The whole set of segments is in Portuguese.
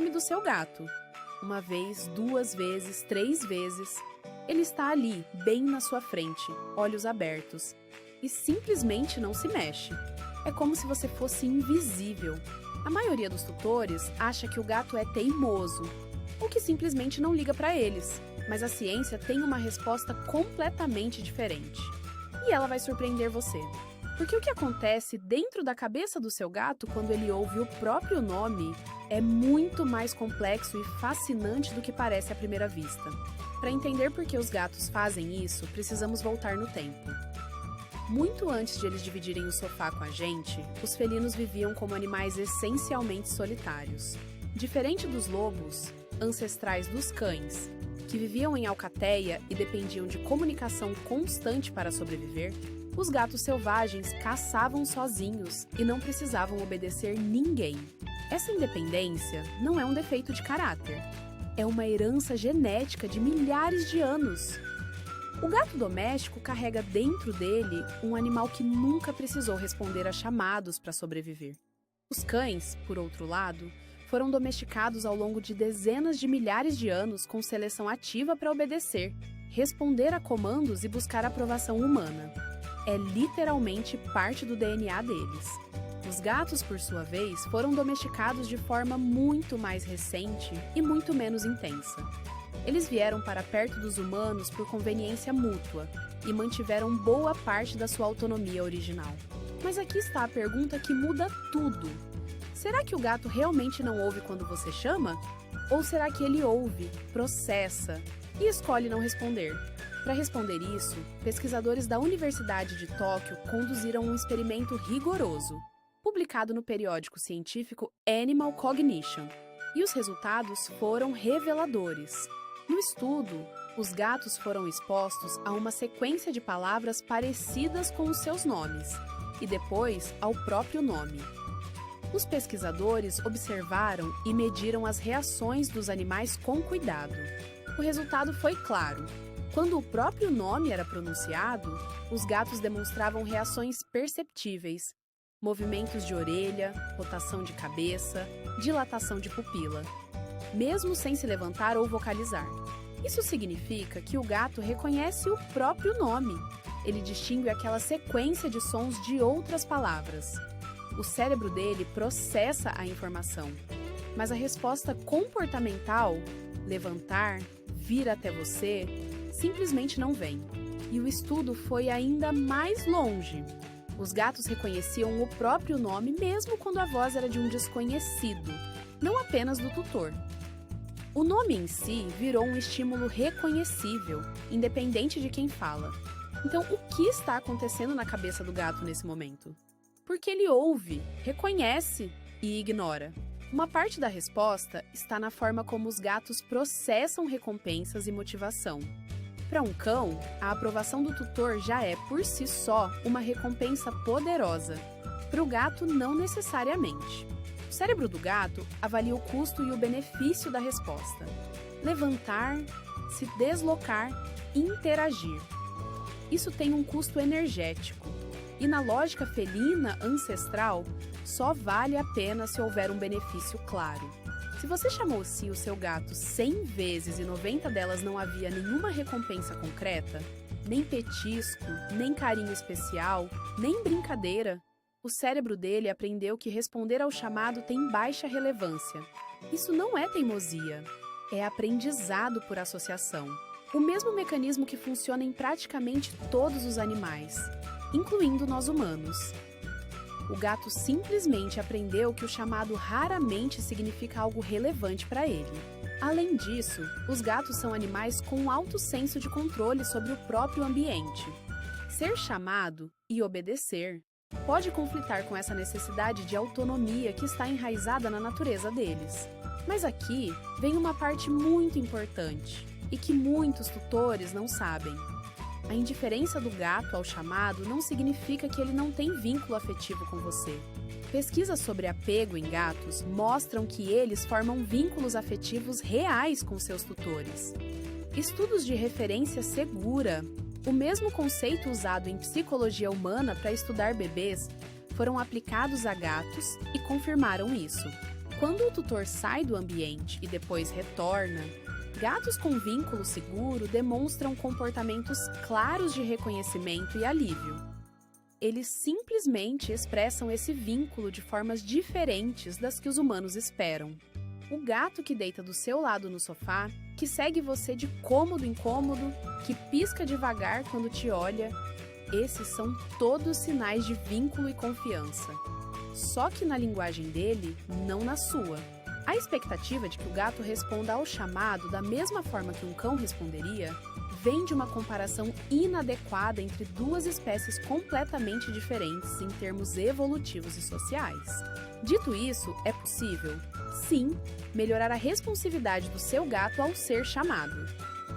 nome do seu gato. Uma vez, duas vezes, três vezes. Ele está ali, bem na sua frente, olhos abertos, e simplesmente não se mexe. É como se você fosse invisível. A maioria dos tutores acha que o gato é teimoso, ou que simplesmente não liga para eles. Mas a ciência tem uma resposta completamente diferente. E ela vai surpreender você. Porque o que acontece dentro da cabeça do seu gato quando ele ouve o próprio nome é muito mais complexo e fascinante do que parece à primeira vista. Para entender por que os gatos fazem isso, precisamos voltar no tempo. Muito antes de eles dividirem o sofá com a gente, os felinos viviam como animais essencialmente solitários. Diferente dos lobos, ancestrais dos cães, que viviam em alcateia e dependiam de comunicação constante para sobreviver, os gatos selvagens caçavam sozinhos e não precisavam obedecer ninguém. Essa independência não é um defeito de caráter, é uma herança genética de milhares de anos. O gato doméstico carrega dentro dele um animal que nunca precisou responder a chamados para sobreviver. Os cães, por outro lado, foram domesticados ao longo de dezenas de milhares de anos com seleção ativa para obedecer, responder a comandos e buscar aprovação humana. É literalmente parte do DNA deles. Os gatos, por sua vez, foram domesticados de forma muito mais recente e muito menos intensa. Eles vieram para perto dos humanos por conveniência mútua e mantiveram boa parte da sua autonomia original. Mas aqui está a pergunta que muda tudo. Será que o gato realmente não ouve quando você chama? Ou será que ele ouve, processa e escolhe não responder? Para responder isso, pesquisadores da Universidade de Tóquio conduziram um experimento rigoroso, publicado no periódico científico Animal Cognition, e os resultados foram reveladores. No estudo, os gatos foram expostos a uma sequência de palavras parecidas com os seus nomes, e depois ao próprio nome. Os pesquisadores observaram e mediram as reações dos animais com cuidado. O resultado foi claro. Quando o próprio nome era pronunciado, os gatos demonstravam reações perceptíveis, movimentos de orelha, rotação de cabeça, dilatação de pupila, mesmo sem se levantar ou vocalizar. Isso significa que o gato reconhece o próprio nome. Ele distingue aquela sequência de sons de outras palavras. O cérebro dele processa a informação, mas a resposta comportamental, levantar, vir até você, simplesmente não vem. E o estudo foi ainda mais longe. Os gatos reconheciam o próprio nome mesmo quando a voz era de um desconhecido, não apenas do tutor. O nome em si virou um estímulo reconhecível, independente de quem fala. Então, o que está acontecendo na cabeça do gato nesse momento? Porque ele ouve, reconhece e ignora. Uma parte da resposta está na forma como os gatos processam recompensas e motivação. Para um cão, a aprovação do tutor já é, por si só, uma recompensa poderosa. Para o gato, não necessariamente. O cérebro do gato avalia o custo e o benefício da resposta. Levantar, se deslocar, interagir. Isso tem um custo energético. E na lógica felina ancestral, só vale a pena se houver um benefício claro. Se você chamou o seu gato 100 vezes e 90 delas não havia nenhuma recompensa concreta, nem petisco, nem carinho especial, nem brincadeira, o cérebro dele aprendeu que responder ao chamado tem baixa relevância. Isso não é teimosia, é aprendizado por associação. O mesmo mecanismo que funciona em praticamente todos os animais, incluindo nós humanos. O gato simplesmente aprendeu que o chamado raramente significa algo relevante para ele. Além disso, os gatos são animais com um alto senso de controle sobre o próprio ambiente. Ser chamado e obedecer pode conflitar com essa necessidade de autonomia que está enraizada na natureza deles. Mas aqui vem uma parte muito importante e que muitos tutores não sabem. A indiferença do gato ao chamado não significa que ele não tem vínculo afetivo com você. Pesquisas sobre apego em gatos mostram que eles formam vínculos afetivos reais com seus tutores. Estudos de referência segura, o mesmo conceito usado em psicologia humana para estudar bebês, foram aplicados a gatos e confirmaram isso. Quando o tutor sai do ambiente e depois retorna, gatos com vínculo seguro demonstram comportamentos claros de reconhecimento e alívio. Eles simplesmente expressam esse vínculo de formas diferentes das que os humanos esperam. O gato que deita do seu lado no sofá, que segue você de cômodo em cômodo, que pisca devagar quando te olha, esses são todos sinais de vínculo e confiança. Só que na linguagem dele, não na sua. A expectativa de que o gato responda ao chamado da mesma forma que um cão responderia vem de uma comparação inadequada entre duas espécies completamente diferentes em termos evolutivos e sociais. Dito isso, é possível, sim, melhorar a responsividade do seu gato ao ser chamado.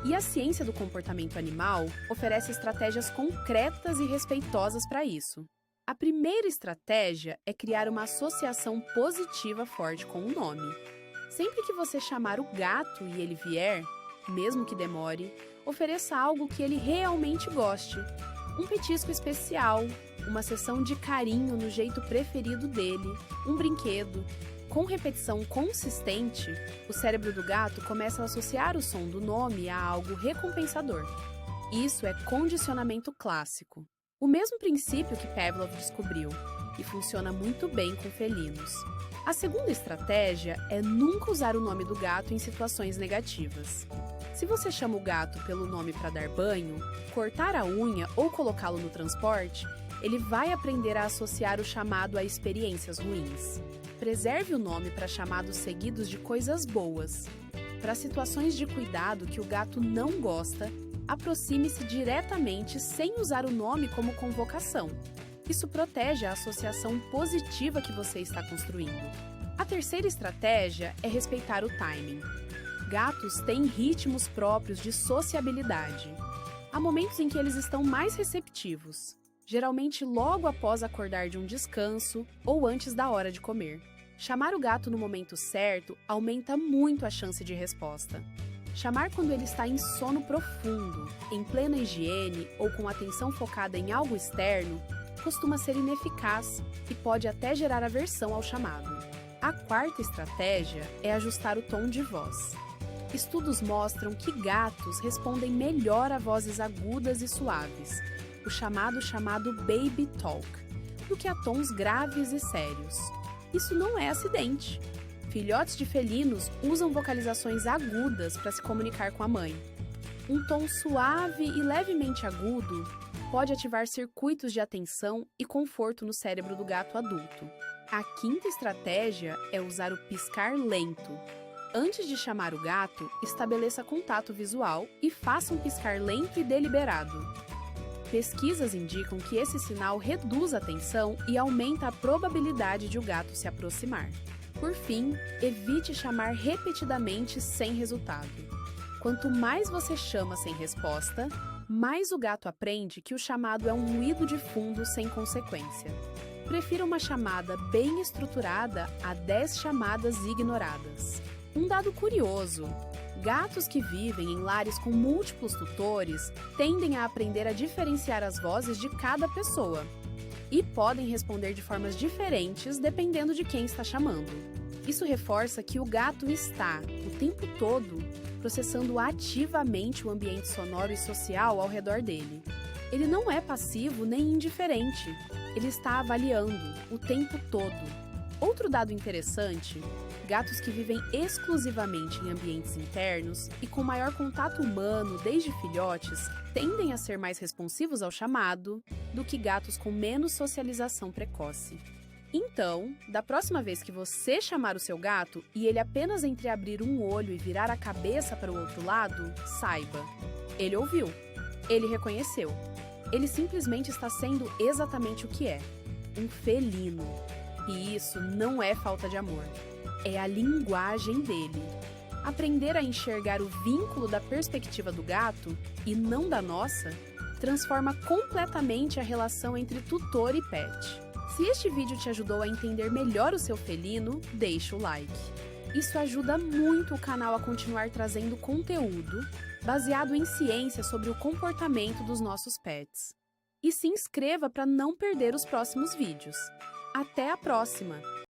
E a ciência do comportamento animal oferece estratégias concretas e respeitosas para isso. A primeira estratégia é criar uma associação positiva forte com o nome. Sempre que você chamar o gato e ele vier, mesmo que demore, ofereça algo que ele realmente goste. Um petisco especial, uma sessão de carinho no jeito preferido dele, um brinquedo. Com repetição consistente, o cérebro do gato começa a associar o som do nome a algo recompensador. Isso é condicionamento clássico. O mesmo princípio que Pavlov descobriu, e funciona muito bem com felinos. A segunda estratégia é nunca usar o nome do gato em situações negativas. Se você chama o gato pelo nome para dar banho, cortar a unha ou colocá-lo no transporte, ele vai aprender a associar o chamado a experiências ruins. Preserve o nome para chamados seguidos de coisas boas. Para situações de cuidado que o gato não gosta, aproxime-se diretamente sem usar o nome como convocação. Isso protege a associação positiva que você está construindo. A terceira estratégia é respeitar o timing. Gatos têm ritmos próprios de sociabilidade. Há momentos em que eles estão mais receptivos, geralmente logo após acordar de um descanso ou antes da hora de comer. Chamar o gato no momento certo aumenta muito a chance de resposta. Chamar quando ele está em sono profundo, em plena higiene ou com atenção focada em algo externo costuma ser ineficaz e pode até gerar aversão ao chamado. A quarta estratégia é ajustar o tom de voz. Estudos mostram que gatos respondem melhor a vozes agudas e suaves, o chamado baby talk, do que a tons graves e sérios. Isso não é acidente. Filhotes de felinos usam vocalizações agudas para se comunicar com a mãe. Um tom suave e levemente agudo pode ativar circuitos de atenção e conforto no cérebro do gato adulto. A quinta estratégia é usar o piscar lento. Antes de chamar o gato, estabeleça contato visual e faça um piscar lento e deliberado. Pesquisas indicam que esse sinal reduz a tensão e aumenta a probabilidade de o gato se aproximar. Por fim, evite chamar repetidamente sem resultado. Quanto mais você chama sem resposta, mais o gato aprende que o chamado é um ruído de fundo sem consequência. Prefira uma chamada bem estruturada a 10 chamadas ignoradas. Um dado curioso: gatos que vivem em lares com múltiplos tutores tendem a aprender a diferenciar as vozes de cada pessoa e podem responder de formas diferentes dependendo de quem está chamando. Isso reforça que o gato está, o tempo todo, processando ativamente o ambiente sonoro e social ao redor dele. Ele não é passivo nem indiferente, ele está avaliando o tempo todo. Outro dado interessante: gatos que vivem exclusivamente em ambientes internos e com maior contato humano desde filhotes tendem a ser mais responsivos ao chamado do que gatos com menos socialização precoce. Então, da próxima vez que você chamar o seu gato e ele apenas entreabrir um olho e virar a cabeça para o outro lado, saiba: ele ouviu, ele reconheceu. Ele simplesmente está sendo exatamente o que é: um felino. E isso não é falta de amor, é a linguagem dele. Aprender a enxergar o vínculo da perspectiva do gato, e não da nossa, transforma completamente a relação entre tutor e pet. Se este vídeo te ajudou a entender melhor o seu felino, deixa o like. Isso ajuda muito o canal a continuar trazendo conteúdo baseado em ciência sobre o comportamento dos nossos pets. E se inscreva para não perder os próximos vídeos. Até a próxima!